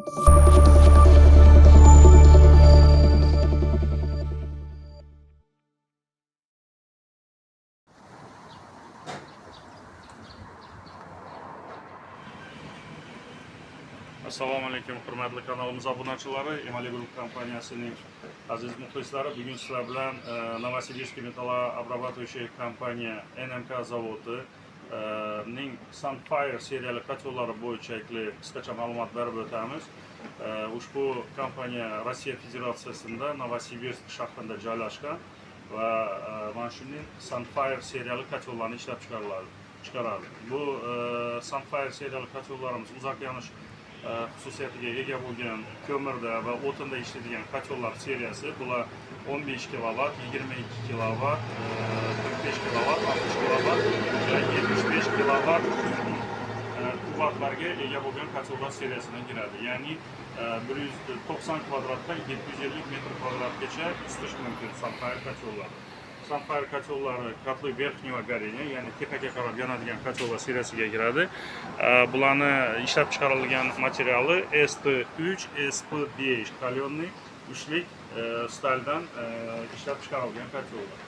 Assalomu alaykum, hurmatli kanalimiz obunachilari, Emali Group kompaniyasining aziz muxlislari. Bugun sizlar bilan Novosibirsk metallообрабатывающая kompaniya NMK zavodi ning Sunfire seriyali kotyullari bo'yicha qisqacha ma'lumot berib o'tamiz. Ushbu kompaniya Rossiya Federatsiyasida Novosibirsk shahrida joylashgan va mana shunday Sunfire seriyali kotyullarni ishlab chiqaradi. Bu Sunfire seriyali kotyullarimiz uzoq yonish xususiyatiga ega bo'lgan ko'mirda va o'tinda ishlaydigan kotyollar seriyasi. Bular 15 kilovat, 22 kilovat, 45 kilovat, 60 kilovat va 75 kilovat quvvatlarga ega bo'lgan kotyollar seriyasidan kiradi. Ya'ni 190 kvadratdan 750 metr kvadratgacha isitish mumkin Sunfire kotyollar. Sunfire kotyullari kotli verxnего горения, ya'ni tepaga qarab yonadigan kotyollar seriyasiga kiradi. Bularni ishlab chiqarilgan materiali ST3, SP5 qalyonniy uchlik staldan ishlab chiqarilgan kotyollar.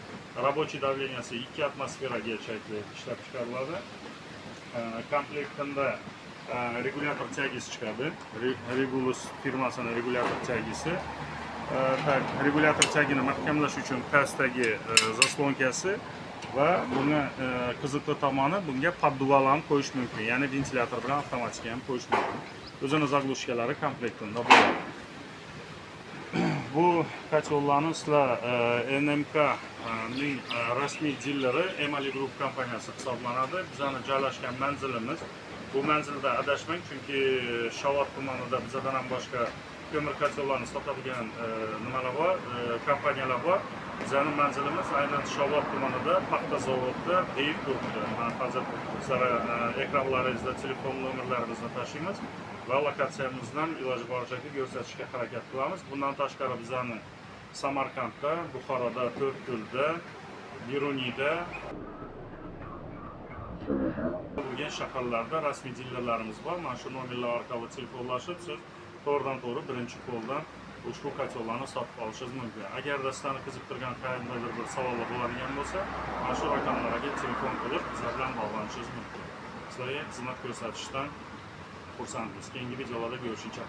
Рабочий давленияsi 2 atmosferagacha ishlab chiqariladi. Komplektida regulyator tagisi chiqadi. Regulus firmasining regulyator tagisi. Regulyator tagini mahkamlash uchun pastdagi zaslonkasi va buni qiziqli tomoni bunga podduvalarni qo'yish mumkin. Ya'ni ventilyator bilan avtomatik ham qo'yish mumkin. O'zini zaglushkalari komplektida bo'ladi. Bu kotyollarni sizlar NMK ning rasmiy dilleri Emali Group kompaniyasi hisoblanadi. Bizning joylashgan manzilimiz bu manzilda adashmang, chunki Shovot tumanida bizdan ham boshqa ko'mir kotyollarni sotadigan nimalar bor, kompaniyalar bor. Bizning manzilimiz aynan Shovot tumanida, paxta zavodida, Deyib turibdi. Men hozir sizlarga ekranlaringizda telefon nomerlarimizni tashlaymiz va lokatsiyamizdan iloji boricha ko'rsatishga harakat qilamiz. Bundan tashqari bizning Samarqandda, Buxoroda, To'rtko'lda, Beruniyda bo'lgan shaharlarda rasmiy dilerlarimiz bor. Mana shu nomerlar orqali telefonlashib, siz to'g'ridan-to'g'ri birinchi qo'ldan ushbu kotyollarni sotib olishingiz mumkin. Agarda sizlarni qiziqtirgan qanday bir savollar bo'ladigan bo'lsa, mana shu raqamlarga telefon qilib bizlar bilan bog'lanishingiz mumkin. Sizlarga xizmat ko'rsatishdan xursandmiz. Keyingi videolarda ko'rishguncha.